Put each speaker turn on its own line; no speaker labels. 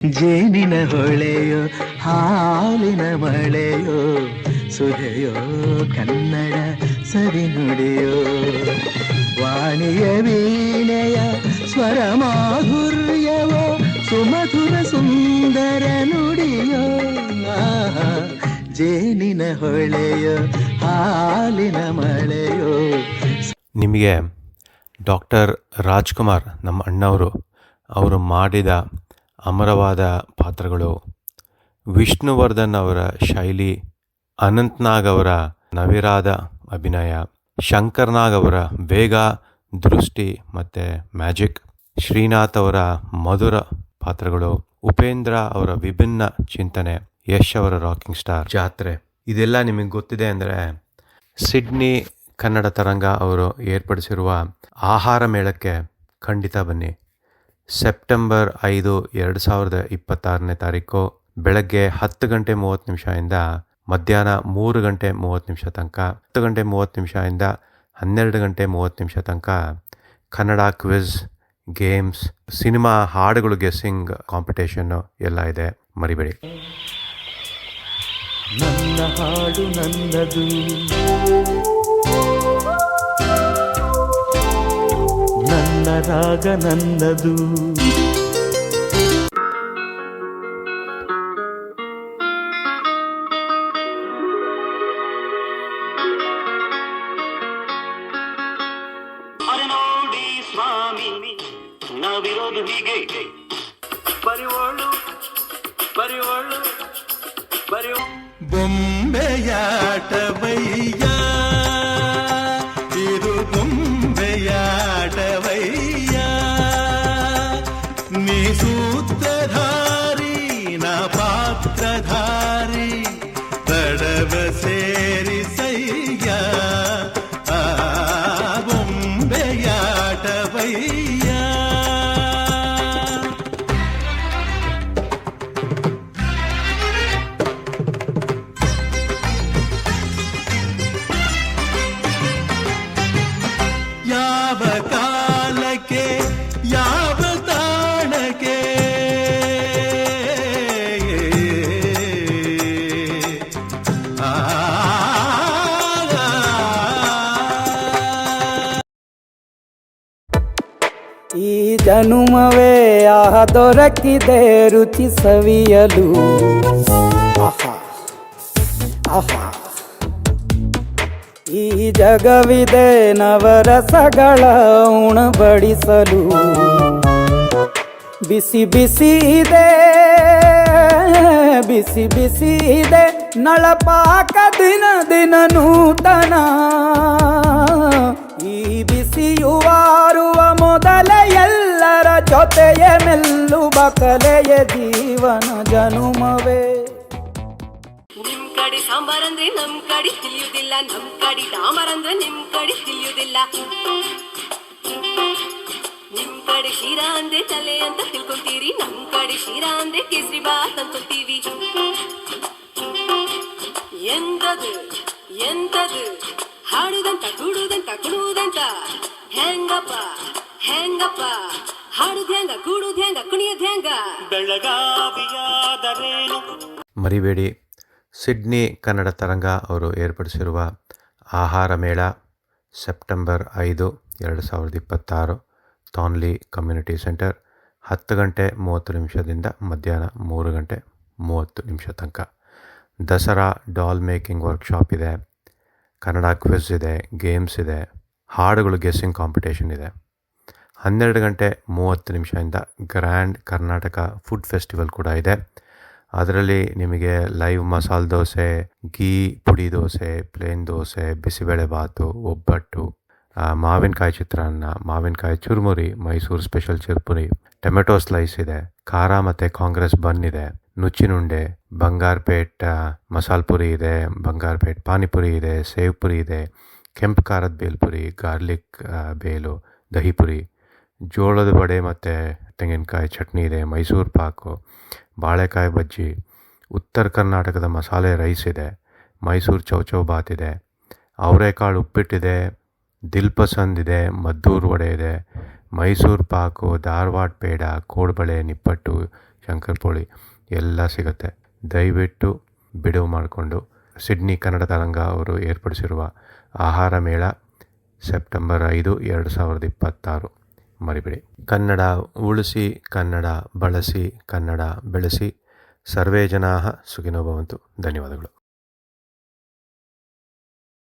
ಜೇನಿನ ಹೊಳೆಯೋ ಹಾಲಿನ ಮಳೆಯೋ ಸುಧೆಯೋ ಕನ್ನಡ ಸವಿ ನುಡಿಯೋ ವಾಣಿಯ ವೀಣೆಯ ಸ್ವರ ಮಾಧುರ್ಯವೋ ಸುಮಧುರ ಸುಂದರ ನುಡಿಯೋ ಜೇನಿನ ಹೊಳೆಯೋ ಹಾಲಿನ ಮಳೆಯೋ.
ನಿಮಗೆ ಡಾಕ್ಟರ್ ರಾಜ್ಕುಮಾರ್ ನಮ್ಮ ಅಣ್ಣವರು ಅವರು ಮಾಡಿದ ಅಮರವಾದ ಪಾತ್ರಗಳು, ವಿಷ್ಣುವರ್ಧನ್ ಅವರ ಶೈಲಿ, ಅನಂತ್ನಾಗ್ ಅವರ ನವಿರಾದ ಅಭಿನಯ, ಶಂಕರ್ನಾಗ್ ಅವರ ವೇಗ, ದೃಷ್ಟಿ ಮತ್ತು ಮ್ಯಾಜಿಕ್, ಶ್ರೀನಾಥ್ ಅವರ ಮಧುರ ಪಾತ್ರಗಳು, ಉಪೇಂದ್ರ ಅವರ ವಿಭಿನ್ನ ಚಿಂತನೆ, ಯಶ್ ಅವರ ರಾಕಿಂಗ್ ಸ್ಟಾರ್ ಜಾತ್ರೆ, ಇದೆಲ್ಲ ನಿಮಗೆ ಗೊತ್ತಿದೆ ಅಂದರೆ ಸಿಡ್ನಿ ಕನ್ನಡ ತರಂಗ ಅವರು ಏರ್ಪಡಿಸಿರುವ ಆಹಾರ ಮೇಳಕ್ಕೆ ಖಂಡಿತ ಬನ್ನಿ. ಸೆಪ್ಟೆಂಬರ್ 5, 2026ನೇ ತಾರೀಕು ಬೆಳಗ್ಗೆ 10:30 ಇಂದ ಮಧ್ಯಾಹ್ನ 3:30 ತನಕ, 10:30 ಇಂದ 12:30 ತನಕ ಕನ್ನಡ ಕ್ವಿಜ್, ಗೇಮ್ಸ್, ಸಿನಿಮಾ ಹಾಡುಗಳು ಗೆಸ್ಸಿಂಗ್ ಕಾಂಪಿಟೇಷನ್ನು ಎಲ್ಲ ಇದೆ, ಮರಿಬೇಡಿ.
ನನ್ನ ಹಾಡು ನನ್ನದು, ನನ್ನ ರಾಗ ನನ್ನದು.
ಅರೆ ನೋಡಿ ಸ್ವಾಮಿ, ನಾವಿರೋದು ಹೀಗೆ, ಪರಿವೋಳು ಪರಿವೋಳು ಪರಿವೋ
ಬೊಂಬೆಯಾಟವಯ್ಯ ಇದು ಬೊಂಬೆಯಾಟವಯ್ಯ, ನೀ ಸೂತ್ರಧಾರಿ ನಾ ಪಾತ್ರಧಾರಿ, ತಡವ ಸೇರಿಸಯ್ಯ ಆ ಬೊಂಬೆಯಾಟವಯ್ಯ. ಯಾವ ಕಾಲಕ್ಕೆ ಯಾವ ತಾಣಕ್ಕೆ
ಈ ಜನುಮವೇ ಆಹ ದೊರಕಿದೆ ರುಚಿ ಸವಿಯಲು, ಆಹಾ ಆಹಾ. ಈ ಜಗವಿದೆ ನವರಸಗಳ ಉಣಬಡಿಸಲು, ಬಿಸಿ ಬಿಸಿ ಇದೆ ಬಿಸಿ ಬಿಸಿ ಇದೆ ನಳಪಾಕ ದಿನ ದಿನ ನೂತನ. ಈ ಬಿಸಿಯುವಾರುವ ಮೊದಲ ಎಲ್ಲರ ಜೊತೆಯ ಮೆಲ್ಲುವ ಕಲೆಯ ಜೀವನ ಜನುಮವೇ.
ನಿಮ್ ಕಡೆ ಸಾಂಬಾರಂದ್ರೆ ನಮ್ ಕಡೆ ತಿಳಿಯುವುದಿಲ್ಲ, ನಮ್ ಕಡೆ ಡಾಮರಂದ್ರೆ ನಿಮ್ ಕಡೆ ತಿಳಿಯುವುದಿಲ್ಲ. ನಿಮ್ ಕಡೆ ಶೀರಾ ಅಂದ್ರೆ ತಲೆ ಅಂತ ತಿಳ್ಕೊಂತೀರಿ, ನಮ್ ಕಡೆ ಶೀರಾ ಅಂದ್ರೆ ಕೇಸರಿ ಬಾತ್ ಅಂತೀವಿ. ಎಂತದು ಎಂತದು ಹಾಡುದಂತ ಕೂಡುದಂತ ಕುಣುವುದಂತ, ಹೆಂಗಪ್ಪ ಹೆಂಗಪ್ಪ ಹಾಡುದ ಹೆಂಗ ಕೂಡುದ ಹೆಂಗ ಕುಣಿಯೋದ್ ಹೆಂಗ.
ಬೆಳಗಾವಿಯಾದರೇನು
ಮರಿಬೇಡಿ, ಸಿಡ್ನಿ ಕನ್ನಡ ತರಂಗ ಅವರು ಏರ್ಪಡಿಸಿರುವ ಆಹಾರ ಮೇಳ ಸೆಪ್ಟೆಂಬರ್ 5, 2026 ಥಾನ್ಲಿ ಕಮ್ಯುನಿಟಿ ಸೆಂಟರ್, 10:30 ಮಧ್ಯಾಹ್ನ 3:30 ತನಕ. ದಸರಾ ಡಾಲ್ ಮೇಕಿಂಗ್ ವರ್ಕ್ಶಾಪ್ ಇದೆ, ಕನ್ನಡ ಕ್ವಿಜ್ ಇದೆ, ಗೇಮ್ಸ್ ಇದೆ, ಹಾಡುಗಳು ಗೆಸ್ಸಿಂಗ್ ಕಾಂಪಿಟೇಷನ್ ಇದೆ. 12:30 ಗ್ರ್ಯಾಂಡ್ ಕರ್ನಾಟಕ ಫುಡ್ ಫೆಸ್ಟಿವಲ್ ಕೂಡ ಇದೆ. ಅದರಲ್ಲಿ ನಿಮಗೆ ಲೈವ್ ಮಸಾಲೆ ದೋಸೆ, ಗೀ ಪುಡಿ ದೋಸೆ, ಪ್ಲೇನ್ ದೋಸೆ, ಬಿಸಿಬೇಳೆ ಬಾತು, ಒಬ್ಬಟ್ಟು, ಮಾವಿನಕಾಯಿ ಚಿತ್ರಾನ್ನ, ಮಾವಿನಕಾಯಿ ಚುರುಮುರಿ, ಮೈಸೂರು ಸ್ಪೆಷಲ್ ಚಿರುಪುರಿ, ಟೊಮೆಟೊ ಸ್ಲೈಸ್ ಇದೆ, ಖಾರ ಮತ್ತು ಕಾಂಗ್ರೆಸ್ ಬನ್ ಇದೆ, ನುಚ್ಚಿನುಂಡೆ, ಬಂಗಾರಪೇಟ್ ಮಸಾಲೆ ಪುರಿ ಇದೆ, ಬಂಗಾರಪೇಟ್ ಪಾನಿಪುರಿ ಇದೆ, ಸೇವ್ ಪುರಿ ಇದೆ, ಕೆಂಪು ಖಾರದ ಬೇಲ್ಪುರಿ, ಗಾರ್ಲಿಕ್ ಬೇಲು, ದಹಿ ಪುರಿ, ಜೋಳದ ವಡೆ ಮತ್ತು ತೆಂಗಿನಕಾಯಿ ಚಟ್ನಿ ಇದೆ, ಮೈಸೂರು ಪಾಕು, ಬಾಳೆಕಾಯಿ ಬಜ್ಜಿ, ಉತ್ತರ ಕರ್ನಾಟಕದ ಮಸಾಲೆ ರೈಸ್ ಇದೆ, ಮೈಸೂರು ಚೌಚೌ ಬಾತ್ ಇದೆ, ಅವರೆಕಾಳು ಉಪ್ಪಿಟ್ಟಿದೆ, ದಿಲ್ ಪಸಂದ್ ಇದೆ, ಮದ್ದೂರು ವಡೆ ಇದೆ, ಮೈಸೂರು ಪಾಕು, ಧಾರವಾಡ ಪೇಡ, ಕೋಡ್ಬಳೆ, ನಿಪ್ಪಟ್ಟು, ಶಂಕರಪೋಳಿ ಎಲ್ಲ ಸಿಗುತ್ತೆ. ದಯವಿಟ್ಟು ಬಿಡುವು ಮಾಡಿಕೊಂಡು ಸಿಡ್ನಿ ಕನ್ನಡ ತರಂಗ ಅವರು ಏರ್ಪಡಿಸಿರುವ ಆಹಾರ ಮೇಳ ಸೆಪ್ಟೆಂಬರ್ 5, 2026 ಮರಿಬೇಡಿ. ಕನ್ನಡ ಉಳಿಸಿ, ಕನ್ನಡ ಬಳಸಿ, ಕನ್ನಡ ಬೆಳೆಸಿ. ಸರ್ವೇ ಜನಾಃ ಸುಖಿನೋ ಭವಂತು. ಧನ್ಯವಾದಗಳು.